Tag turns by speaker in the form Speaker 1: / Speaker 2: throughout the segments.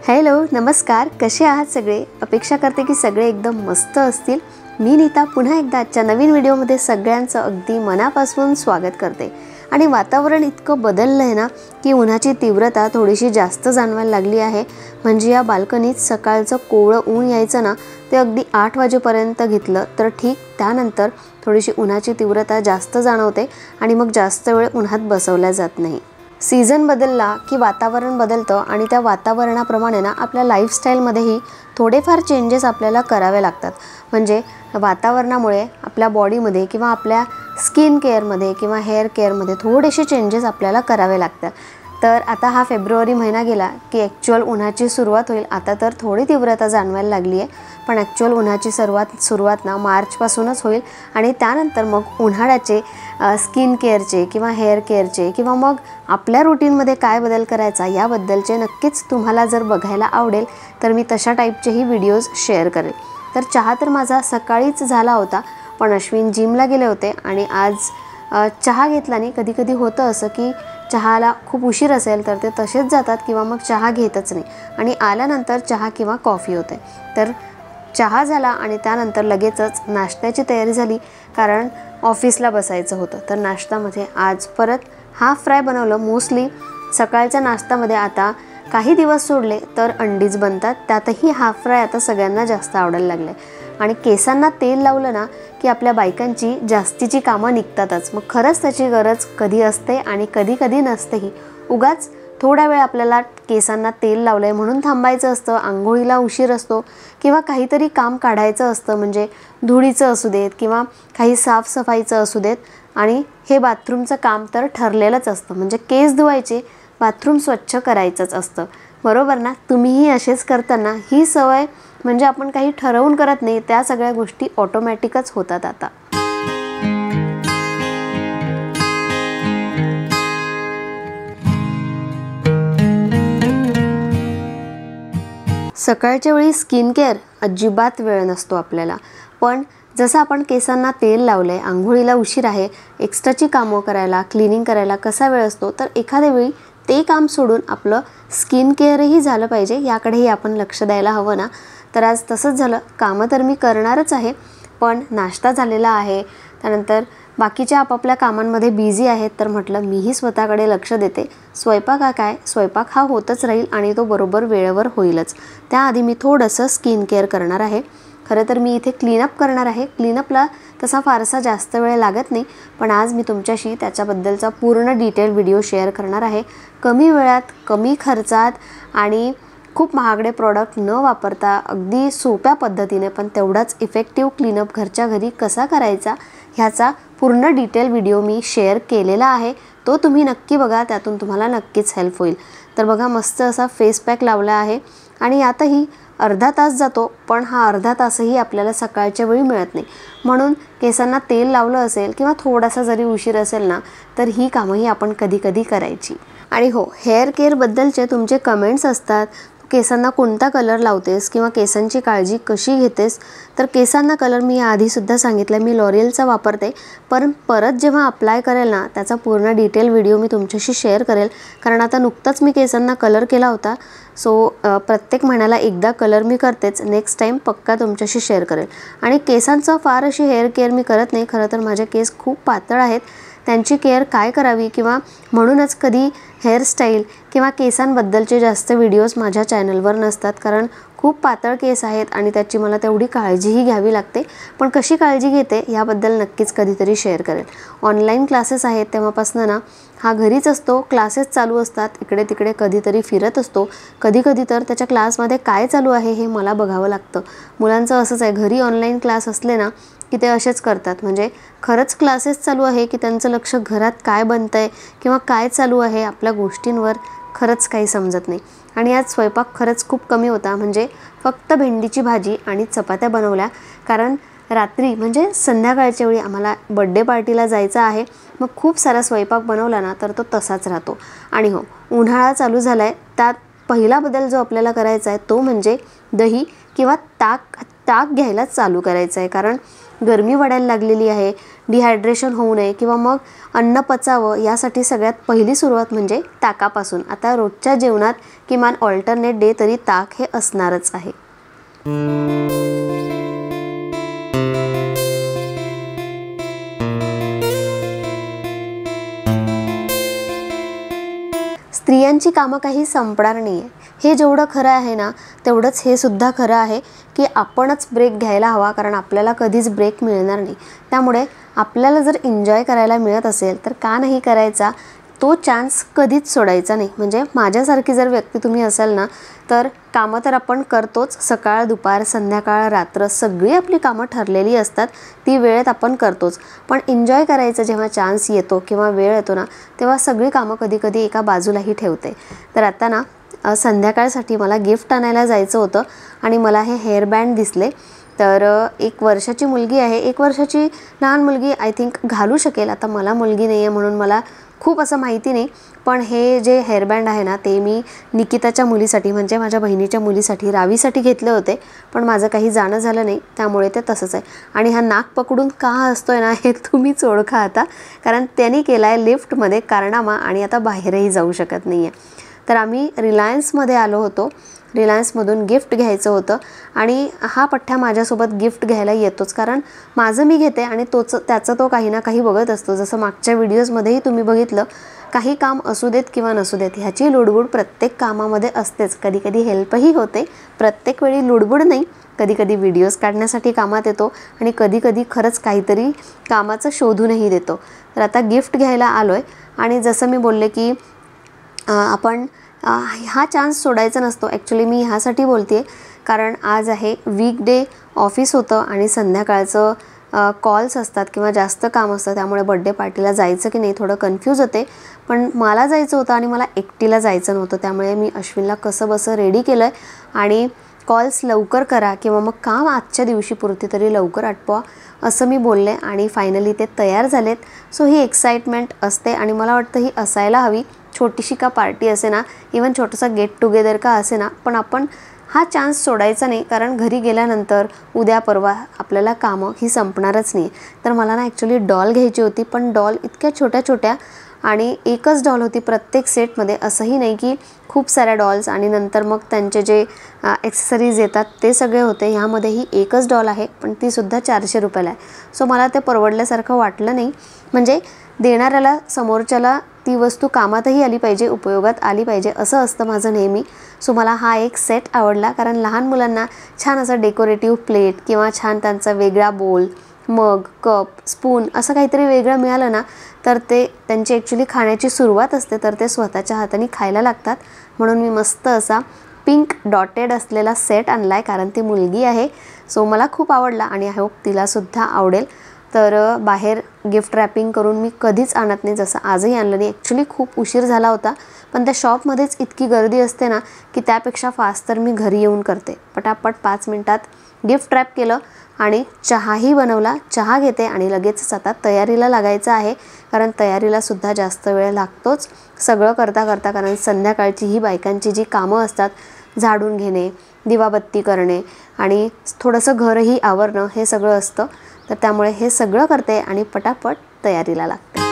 Speaker 1: Hello नमस्कार, कसे आहात सगळे? अपेक्षा करते की सगळे एकदम मस्त असतील। मी नीता पुन्हा एकदा आजच्या नवीन व्हिडिओमध्ये सगळ्यांचं अगदी मनापासून स्वागत करते। आणि वातावरण इतकं बदललं आहे ना की उन्हाची तीव्रता थोडीशी जास्त जाणवायला लागली आहे। म्हणजे या बाल्कनीत सकाळचं कोवळं ऊन यायचं ना ते अगदी 8 वाजेपर्यंत घेतलं तर ठीक, त्यानंतर थोडीशी उन्हाची तीव्रता जास्त जाणवते आणि मग जास्त वेळ उन्हात बसवल्या जात नाही। सीझन बदलला की वातावरण बदलतं आणि त्या वातावरणाप्रमाणे ना आपल्या लाईफस्टाईलमध्येही थोडेफार चेंजेस आपल्याला करावे लागतात। म्हणजे वातावरणामुळे आपल्या बॉडीमध्ये किंवा आपल्या स्किन केअरमध्ये किंवा हेअर केअरमध्ये थोडेसे चेंजेस आपल्याला करावे लागतात। तर आता हा फेब्रुवारी महिना गेला की ॲक्च्युअल उन्हाची सुरुवात होईल। आता तर थोडी तीव्रता जाणवायला लागली आहे, पण ॲक्च्युअल उन्हाची सुरुवात ना मार्चपासूनच होईल आणि त्यानंतर मग उन्हाळ्याचे स्किन केअरचे किंवा हेअर केअरचे किंवा मग आपल्या रुटीनमध्ये काय बदल करायचा याबद्दलचे नक्कीच तुम्हाला जर बघायला आवडेल तर मी तशा टाईपचेही व्हिडिओज शेअर करेल। तर चहा तर माझा सकाळीच झाला होता, पण अश्विन जिमला गेले होते आणि आज चहा घेतला नाही। कधी कधी होतं असं की चहाला खूप उशीर असेल तर ते तसेच जातात किंवा मग चहा घेतच नाही आणि आल्यानंतर चहा किंवा कॉफी होते। तर चहा झाला आणि त्यानंतर लगेचच नाश्त्याची तयारी झाली, कारण ऑफिसला बसायचं होतं। तर नाश्त्यामध्ये आज परत हाफ फ्राय बनवलं। मोस्टली सकाळच्या नाश्त्यामध्ये आता काही दिवस सोडले तर अंडीज बनतात, त्यातही हाफ फ्राय आता सगळ्यांना जास्त आवडायला लागले। आणि केसांना तेल लावलं ना की आपल्या बायकांची जास्तीची कामं निघतातच। मग खरंच त्याची गरज कधी असते आणि कधी कधी नसतेही। उगाच थोडा वेळ आपल्याला केसांना तेल लावलंय म्हणून थांबायचं असतं, आंघोळीला उशीर असतो किंवा काहीतरी काम काढायचं असतं, म्हणजे धुळीचं असू देत किंवा काही साफसफाईचं असू देत। आणि हे बाथरूमचं काम तर ठरलेलंच असतं, म्हणजे केस धुवायचे, बाथरूम स्वच्छ करायचंच असतं, बरोबर ना? तुम्हीही असेच करताना ही सवय, म्हणजे आपण काही ठरवून करत नाही, त्या सगळ्या गोष्टी ऑटोमॅटिकच होतात आता। सकाळच्या वेळी स्किन केअर अजिबात वेळ नसतो आपल्याला, पण जसं आपण केसांना तेल लावलंय, आंघोळीला उशीर आहे, एक्स्ट्राची कामं करायला, क्लिनिंग करायला कसा वेळ असतो, तर एखाद्या वेळी ते काम सोडून आपलं स्किन केअरही झालं पाहिजे, याकडेही आपण लक्ष द्यायला हवं ना। तर आज तसंच झालं। कामं तर मी करणारच आहे, पण नाश्ता झालेला आहे, त्यानंतर बाकीच्या आपापल्या कामांमध्ये बिझी आहेत, तर म्हटलं मीही स्वतःकडे लक्ष देते। स्वयंपाक हा होतच राहील आणि तो बरोबर वेळेवर होईलच। त्याआधी मी थोडंसं स्किन केअर करणार आहे। खरं तर मी इथे क्लीनअप करणार आहे। क्लीनअपला तसा फारसा जास्त वेळ लागत नाही, पण आज मी तुमच्याशी त्याच्याबद्दलचा पूर्ण डिटेल व्हिडिओ शेअर करणार आहे। कमी वेळात, कमी खर्चात आणि खूप महागडे प्रॉडक्ट न वापरता अगदी सोप्या पद्धतीने पण तेवढाच इफेक्टिव्ह क्लीनअप घरच्या घरी कसा करायचा ह्याचा पूर्ण डिटेल व्हिडिओ मी शेअर केलेला आहे। तो तुम्ही नक्की बघा, त्यातून तुम्हाला नक्कीच हेल्प होईल। तर बघा, मस्त असा फेस पॅक लावला आहे आणि यातही अर्धा तास जातो, पण हा अर्धा तासही आपल्याला सकाळच्या वेळी मिळत नाही। म्हणून केसांना तेल लावलं असेल किंवा थोडासा जरी उशीर असेल ना तर ही कामंही आपण कधी कधी करायची। आणि हो, हेअर केअरबद्दलचे तुमचे कमेंट्स असतात, केसांना कोणता कलर लावतेस किंवा केसांची काळजी कशी घेतेस। तर केसांना कलर मी आधीसुद्धा सांगितलं, मी लॉरियलचा वापरते, पण परत जेव्हा अप्लाय करेल ना त्याचा पूर्ण डिटेल व्हिडिओ मी तुमच्याशी शेअर करेल, कारण आता नुकताच मी केसांना कलर केला होता। सो प्रत्येक महिन्याला एकदा कलर मी करतेच, नेक्स्ट टाईम पक्का तुमच्याशी शेअर करेल। आणि केसांचं फार अशी हेअर केअर मी करत नाही, खरं तर माझे केस खूप पातळ आहेत, त्यांची केअर काय करावी किंवा म्हणूनच कधी हेअरस्टाईल किंवा केसांबद्दलचे जास्त व्हिडिओज माझ्या चॅनलवर नसतात, कारण खूप पातळ केस आहेत आणि त्याची मला तेवढी काळजीही घ्यावी लागते। पण कशी काळजी घेते याबद्दल नक्कीच कधीतरी शेअर करेल। ऑनलाईन क्लासेस आहेत तेव्हापासून ना हा घरीच असतो, क्लासेस चालू असतात, इकडे तिकडे कधीतरी फिरत असतो, कधी कधी तर त्याच्या क्लासमध्ये काय चालू आहे हे मला बघावं लागतं. मुलांचं असंच आहे, घरी ऑनलाईन क्लास असले ना की ते असेच करतात. म्हणजे खरंच क्लासेस चालू आहे की त्यांचं लक्ष घरात काय बनतं आहे किंवा काय चालू आहे आपल्या गोष्टींवर खरंच काही समजत नाही. आणि आज स्वयंपाक खरंच खूप कमी होता, म्हणजे फक्त भेंडीची भाजी आणि चपात्या बनवल्या, कारण रात्री म्हणजे संध्याकाळच्या वेळी आम्हाला बड्डे पार्टीला जायचं आहे. मग खूप सारा स्वयंपाक बनवला ना तर तो तसाच राहतो. आणि हो, उन्हाळा चालू झाला आहे, त्यात पहिला बदल जो आपल्याला करायचा आहे तो म्हणजे दही किंवा ताक घ्यायला चालू करायचं आहे. कारण गरमी वाढायला लागलेली आहे, डिहायड्रेशन होऊ नये किंवा मग अन्न पचावं यासाठी सगळ्यात पहिली सुरुवात म्हणजे ताकापासून. आता रोजच्या जेवणात किमान ऑल्टरनेट डे तरी ताक हे असणारच आहे. स्त्रियांची कामं काही संपणार नाही आहे, हे जेवढं खरं आहे ना तेवढंच हे सुद्धा खरं आहे की आपणच ब्रेक घ्यायला हवा, कारण आपल्याला कधीच ब्रेक मिळणार नाही. त्यामुळे आपल्याला जर एन्जॉय करायला मिळत असेल तर का नाही करायचा, तो चान्स कधीच सोडायचा नाही. म्हणजे माझ्यासारखी जर व्यक्ती तुम्ही असाल ना तर कामं तर आपण करतोच, सकाळ दुपार संध्याकाळ रात्र सगळी आपली कामं ठरलेली असतात, ती वेळेत आपण करतोच. पण एन्जॉय करायचं जेव्हा चान्स येतो किंवा वेळ येतो ना तेव्हा सगळी कामं कधी कधी एका बाजूलाही ठेवते. तर आता ना संध्याकाळसाठी मला गिफ्ट आणायला जायचं होतं आणि मला हे हेअरबँड दिसले. तर 1 वर्षाची मुलगी आहे, 1 वर्षाची लहान मुलगी आय थिंक घालू शकेल. आता मला मुलगी नाही आहे म्हणून मला खूप असं माहिती नाही, पण हे जे हेअरबँड आहे ना ते मी निकिताच्या मुलीसाठी म्हणजे माझ्या बहिणीच्या मुलीसाठी रावीसाठी घेतले होते, पण माझं काही जाणं झालं नाही त्यामुळे ते तसंच आहे. आणि हा नाक पकडून का असतो आहे ना हे तुम्हीच ओळखा आता, कारण त्यांनी केला आहे लिफ्टमध्ये कारनामा आणि आता बाहेरही जाऊ शकत नाही आहे. तर आम्ही रिलायन्समध्ये आलो होतो, रिलायन्समधून गिफ्ट घ्यायचं होतं आणि हा पठ्ठा माझ्यासोबत गिफ्ट घ्यायला येतोच, कारण माझं मी घेते आणि त्याचं तो काही ना काही बघत असतो. जसं मागच्या व्हिडिओजमध्येही तुम्ही बघितलं, काही काम असू देत किंवा नसू देत ह्याची लुडबुड प्रत्येक कामामध्ये असतेच. कधी कधी हेल्पही होते, प्रत्येक वेळी लुडबुड नाही, कधी कधी व्हिडिओज काढण्यासाठी कामात येतो आणि कधी कधी खरंच काहीतरी कामाचं शोधूनही देतो. तर आता गिफ्ट घ्यायला आलो आहे आणि जसं मी बोलले की आपण हा चान्स सोडायचा नसतो. ॲक्च्युली मी ह्यासाठी बोलते आहे कारण आज आहे वीकडे, ऑफिस होतं आणि संध्याकाळचं कॉल्स असतात किंवा जास्त काम असतं, त्यामुळे बड्डे पार्टीला जायचं की नाही थोडं कन्फ्यूज होते. पण मला जायचं होतं आणि मला एकटीला जायचं नव्हतं, त्यामुळे मी अश्विनला कसं बसं रेडी केलं आहे आणि कॉल्स लवकर करा किंवा मग काम आजच्या दिवशीपुरती तरी लवकर आटपवा असं मी बोलले आणि फायनली ते तयार झालेत. सो ही एक्साइटमेंट असते आणि मला वाटतं ही असायला हवी. छोटीशी का पार्टी असे ना, इवन छोटासा गेट टुगेदर का असे ना, पण आपण हा चान्स सोडायचा नाही, कारण घरी गेल्यानंतर उद्या परवा आपल्याला कामं ही संपणारच नाही. तर मला ना ॲक्च्युली डॉल घ्यायची होती, पण डॉल इतक्या छोट्या छोट्या आणि एकच डॉल होती प्रत्येक सेटमध्ये, असंही नाही की खूप साऱ्या डॉल्स आणि नंतर मग त्यांचे जे ॲक्सेसरीज येतात ते सगळे होते. ह्यामध्येही एकच डॉल आहे, पण तीसुद्धा 400 रुपयाला आहे. सो मला ते परवडल्यासारखं वाटलं नाही. म्हणजे देणाऱ्याला समोरच्याला ती वस्तू कामातही आली पाहिजे, उपयोगात आली पाहिजे असं असतं माझं नेहमी. सो मला हा एक सेट आवडला, कारण लहान मुलांना छान असं डेकोरेटिव्ह प्लेट किंवा छान त्यांचा वेगळा बोल, मग, कप, स्पून असं काहीतरी वेगळं मिळालं ना तर ते त्यांची ॲक्च्युली खाण्याची सुरुवात असते, तर ते स्वतःच्या हाताने खायला लागतात. म्हणून मी मस्त असा पिंक डॉटेड असलेला सेट आणला आहे, कारण ती मुलगी आहे. सो मला खूप आवडला आणि आय होप तिलासुद्धा आवडेल. तर बाहेर गिफ्ट रॅपिंग करून मी कधीच आणत नाही, जसं आजही आणलं नाही. ॲक्च्युली खूप उशीर झाला होता, पण त्या शॉपमध्येच इतकी गर्दी असते ना की त्यापेक्षा फास्ट तर मी घरी येऊन करते. पटापट 5 मिनटात गिफ्ट रॅप केलं आणि चहाही बनवला. चहा घेते आणि लगेचच आता तयारीला लागायचं आहे, कारण तयारीलासुद्धा जास्त वेळ लागतोच सगळं करता करता. कारण संध्याकाळची ही बायकांची जी कामं असतात, झाडून घेणे, दिवाबत्ती करणे आणि थोडंसं घरही आवरणं हे सगळं असतं. तर त्यामुळे हे सगळं करते आणि पटापट तयारीला लागते.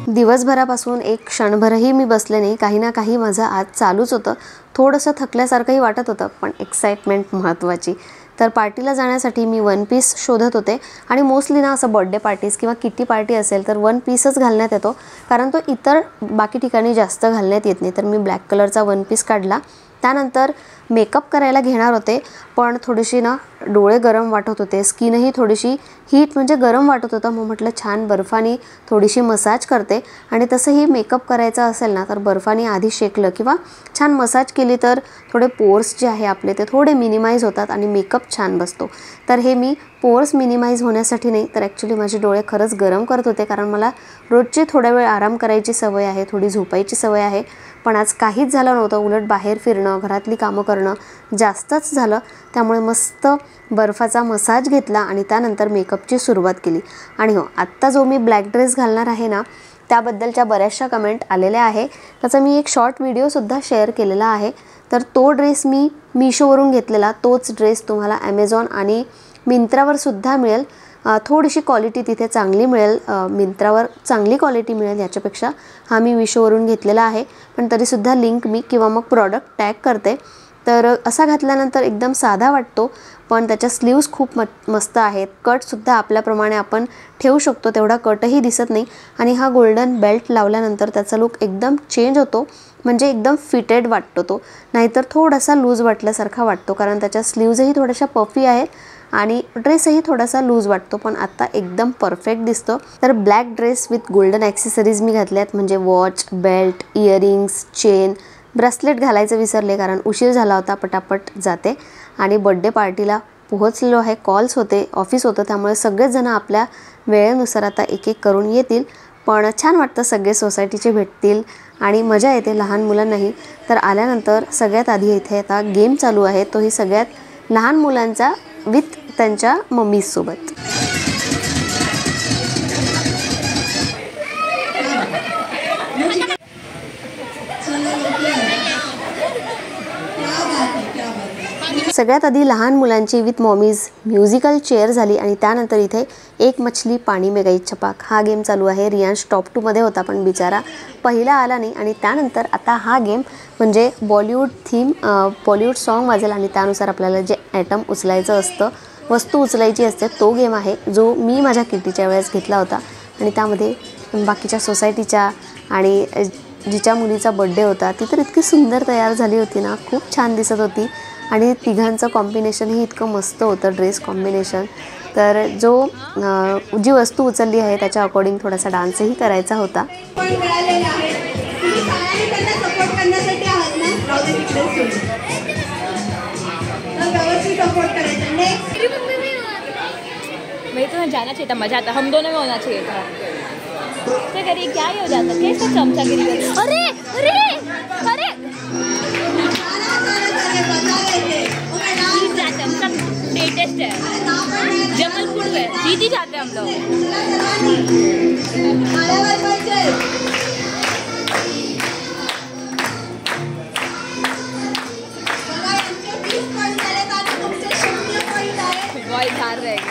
Speaker 1: दिवसभरापासून एक क्षणभरही मी बसले नाही, काही ना काही माझं आज चालूच होतं. थोडंसं थकल्यासारखंही वाटत होतं, पण एक्साइटमेंट महत्त्वाची. तर पार्टीला जाण्यासाठी मी 1 पीस शोधत होते आणि मोस्टली ना असं बर्थडे पार्टीज किंवा किटी पार्टी असेल तर 1 पीसच घालण्यात येतो, कारण तो इतर बाकी ठिकाणी जास्त घालण्यात येत नाही. तर मी ब्लॅक कलरचा 1 पीस काढला त्यानंतर मेकअप करायला घेणार होते, पण थोडीशी ना डोळे गरम वाटत होते, स्किनही थोडीशी हीट म्हणजे गरम वाटत होतं. मग म्हटलं छान बर्फाने थोडीशी मसाज करते. आणि तसंही मेकअप करायचा असेल ना तर बर्फाने आधी शेकलं किंवा छान मसाज केली तर थोडे पोर्स जे आहे आपले ते थोडे मिनिमाइज होतात आणि मेकअप छान बसतो. तर हे मी पोर्स मिनिमाइज होण्यासाठी नाही तर ॲक्च्युली माझे डोळे खरंच गरम करत होते, कारण मला रोजची थोड्या वेळ आराम करायची सवय आहे, थोडी झोपायची सवय आहे. पण आज काहीच झालं नव्हतं, उलट बाहेर फिरणं, घरातली कामं करणं जास्तच झालं. त्यामुळे मस्त बर्फाचा मसाज घेतला आणि त्यानंतर मेकअपची सुरुवात केली. आणि हो, आत्ता जो मी ब्लॅक ड्रेस घालणार आहे ना त्याबद्दलच्या बऱ्याचशा कमेंट आलेल्या आहे. त्याचा मी एक शॉर्ट व्हिडिओसुद्धा शेअर केलेला आहे. तर तो ड्रेस मी मीशोवरून घेतलेला, तोच ड्रेस तुम्हाला ॲमेझॉन आणि मिंत्रावर सुद्धा मिळेल. थोडीशी क्वालिटी तिथे चांगली मिळेल, मिंत्रावर चांगली क्वालिटी मिळेल याच्यापेक्षा. हा मी मीशोवरून घेतलेला आहे, पण तरीसुद्धा लिंक मी किंवा मग प्रॉडक्ट टॅग करते. तर असा घातल्यानंतर एकदम साधा वाटतो, पण त्याच्या स्लीव्स खूप मस्त आहेत. कटसुद्धा आपल्याप्रमाणे आपण ठेवू शकतो, तेवढा कटही दिसत नाही. आणि हा गोल्डन बेल्ट लावल्यानंतर त्याचा लुक एकदम चेंज होतो, म्हणजे एकदम फिटेड वाटतो तो. नाहीतर थोडासा लूज वाटल्यासारखा वाटतो, कारण त्याच्या स्लीव्जही थोड्याशा पफी आहेत आणि ड्रेसही थोडासा लूज वाटतो. पण आत्ता एकदम परफेक्ट दिसतो. तर black dress with golden accessories मी घातल्यात, म्हणजे watch, belt, earrings, chain, bracelet घालायचं विसरले कारण उशीर झाला होता, पटापट जाते. आणि बड्डे पार्टीला पोहोचलेलो आहे, कॉल्स होते, ऑफिस होतं, त्यामुळे सगळेच जण आपल्या वेळेनुसार आता एक एक करून येतील. पण छान वाटतं, सगळे सोसायटीचे भेटतील आणि मजा येते लहान मुलांनाही. तर आल्यानंतर सगळ्यात आधी इथे आता गेम चालू आहे, तोही सगळ्यात लहान मुलांचा विथ त्यांच्या मम्मीसोबत. सगळ्यात आधी लहान मुलांची विथ मॉमीज म्युझिकल चेअर झाली आणि त्यानंतर इथे एक मछली पाणी में गई छपाक हा गेम चालू आहे. रियांश टॉप 2 मध्ये होता पण बिचारा पहिला आला नाही. आणि त्यानंतर आता हा गेम म्हणजे बॉलिवूड थीम, बॉलिवूड सॉन्ग वाजेल आणि त्यानुसार आपल्याला जे ॲटम उचलायचं असतं, वस्तू उचलायची असते, तो गेम आहे जो मी माझ्या किटीच्या वेळेस घेतला होता. आणि त्यामध्ये बाकीच्या सोसायटीच्या आणि जिच्या मुलीचा बड्डे होता ती तर इतकी सुंदर तयार झाली होती ना, खूप छान दिसत होती. आणि तिघांचं कॉम्बिनेशनही इतकं मस्त होतं, ड्रेस कॉम्बिनेशन. तर जी वस्तू उचलली आहे त्याच्या अकॉर्डिंग थोडासा डान्सही करायचा होता.
Speaker 2: मैं तो जाना चाहिए था, मजा आता, हम दोनों में होना चाहिए था. क्या करिए, क्या ही हो जाता, कैसा चमचागिरी कर. अरे अरे अरे जाते हम सब लेटेस्ट है, जमलपुर में जीत ही जाते हम लोग. बॉय हार रहे हैं.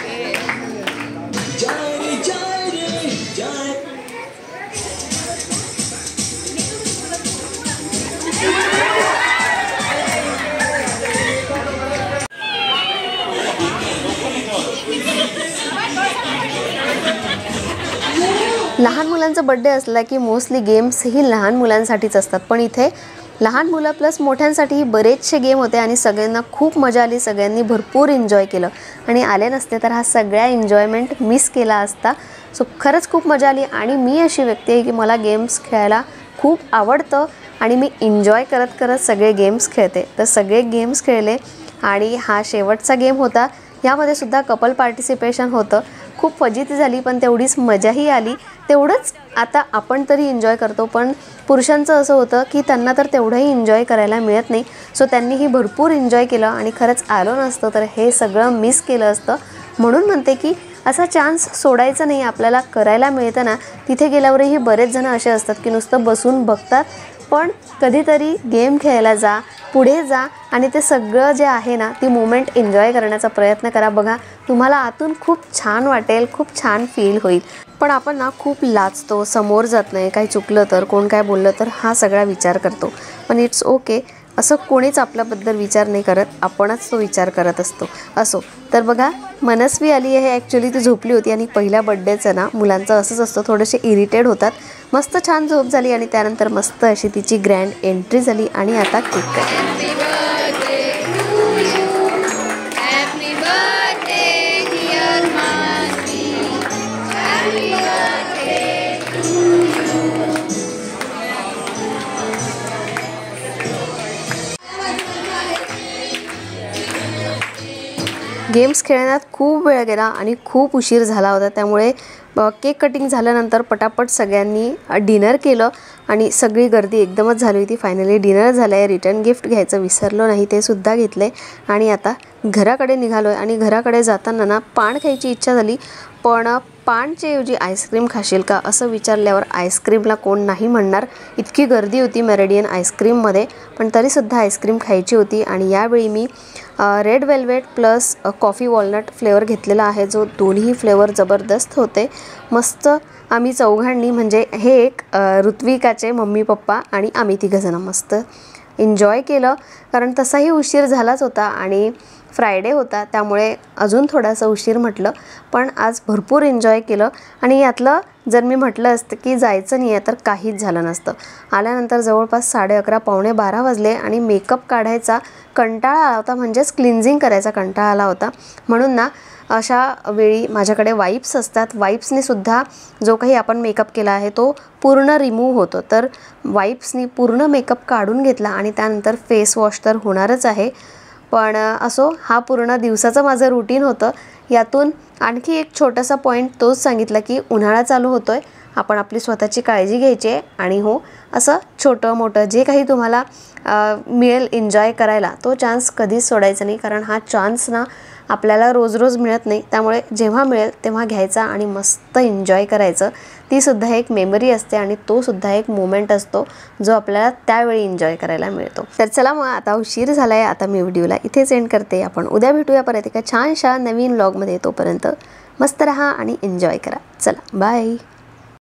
Speaker 1: लहान मुलांचा बड्डे असला की मोस्टली गेम्सही लहान मुलांसाठीच असतात, पण इथे लहान मुलं प्लस मोठ्यांसाठीही बरेचसे गेम होते आणि सगळ्यांना खूप मजा आली. सगळ्यांनी भरपूर एन्जॉय केलं आणि आले नसते तर हा सगळा एन्जॉयमेंट मिस केला असता. सो खरंच खूप मजा आली. आणि मी अशी व्यक्ती आहे की मला गेम्स खेळायला खूप आवडतं आणि मी एन्जॉय करत करत सगळे गेम्स खेळते. तर सगळे गेम्स खेळले आणि हा शेवटचा गेम होता. यामध्ये सुद्धा कपल पार्टिसिपेशन होतं. खूप फजिती झाली पण तेवढीच मजाही आली. तेवढंच आता आपण तरी एन्जॉय करतो, पण पुरुषांचं असं होतं की त्यांना तर तेवढंही एन्जॉय करायला मिळत नाही. सो त्यांनीही भरपूर एन्जॉय केलं आणि खरंच आलो नसतं तर हे सगळं मिस केलं असतं. म्हणून म्हणते की असा चान्स सोडायचा नाही, आपल्याला करायला मिळतं ना. तिथे गेल्यावरही बरेच जण असे असतात की नुसतं बसून बघतात, पण कधीतरी गेम खेळायला जा, पुढे जा आणि ते सगळं जे आहे ना ती मोमेंट एन्जॉय करण्याचा प्रयत्न करा. बघा तुम्हाला आतून खूप छान वाटेल, खूप छान फील होईल. पण आपण ना खूप लाजतो, समोर जात नाही, काही चुकलं तर, कोण काय बोललं तर हा सगळा विचार करतो. पण इट्स ओके, असं कोणीच आपल्याबद्दल विचार नाही करत, आपणच तो विचार करत असतो. असो तर बघा मनस्वी आली आहे. ॲक्च्युली ती झोपली होती आणि पहिल्या बड्डेचं ना मुलांचं असंच असतं, थोडेसे इरिटेड होतात. मस्त छान झोप झाली आणि त्यानंतर मस्त अशी तिची ग्रँड एंट्री झाली आणि आता केक कटिंग. गेम्स खेळण्यात खूप वेळ गेला आणि खूप उशीर झाला होता, त्यामुळे केक कटिंग झाल्यानंतर पटापट सगळ्यांनी डिनर केलं आणि सगळी गर्दी एकदमच झाली होती. फायनली डिनर झालं आहे. रिटर्न गिफ्ट घ्यायचं विसरलो नाही, ते सुद्धा घेतले आणि आता घराकडे निघालो आहे. आणि घराकडे जाताना ना पान खायची इच्छा झाली, पण पानच्या ऐवजी आईस्क्रीम खाशील का असं विचारल्यावर आईस्क्रीमला कोण नाही म्हणणार. इतकी गर्दी होती मेरिडियन आईस्क्रीममध्ये, पण तरीसुद्धा आईस्क्रीम खायची होती. आणि यावेळी मी red velvet plus coffee walnut flavour घेतलेला आहे, जो दोन्ही फ्लेवर जबरदस्त होते. मस्त आम्ही चौघांनी, म्हणजे हे एक ऋत्विकाचे मम्मी पप्पा आणि आम्ही तिघंजणं मस्त एन्जॉय केलं, कारण तसाही उशीर झालाच होता आणि फ्रायडे होता, त्यामुळे अजून थोडासा उशीर म्हटलं, पण आज भरपूर एन्जॉय केलं. आणि यातलं जर मी म्हटलं असतं की जायचं नाही आहे तर काहीच झालं नसतं. आल्यानंतर जवळपास 11:30 पावणे 12 वाजले आणि मेकअप काढायचा कंटाळा आला होता, म्हणजेच क्लिन्झिंग करायचा कंटाळा आला होता. म्हणून ना अशा वेळी माझ्याकडे वाईप्स असतात. वाईप्सने सुद्धा जो काही आपण मेकअप केला आहे तो पूर्ण रिमूव्ह होतो. तर वाईप्सनी पूर्ण मेकअप काढून घेतला आणि त्यानंतर फेस वॉश तर होणारच आहे. पण असो, हा पूर्ण दिवसाचं माझं रुटीन होतं. यातून आणखी एक छोटासा पॉईंट तोच सांगितला की उन्हाळा चालू होतोय, आपण आपली स्वतःची काळजी घ्यायची आहे. आणि हो, असं छोटं मोठं जे काही तुम्हाला मिळेल एन्जॉय करायला, तो चान्स कधीच सोडायचा नाही, कारण हा चान्स ना आपल्याला रोज रोज मिळत नाही. त्यामुळे जेव्हा मिळेल तेव्हा घ्यायचा आणि मस्त एन्जॉय करायचं. ती सुद्धा एक मेमरी असते आणि तो सुद्धा एक मोमेंट असतो जो आपल्याला त्यावेळी एन्जॉय करायला मिळतो. तर चला मग, आता उशीर झाला आहे, आता मी व्हिडिओला इथेच एंड करते. आपण उद्या भेटूया परत एका छानशा नवीन व्लॉगमध्ये. तोपर्यंत मस्त रहा आणि एन्जॉय करा. चला बाय.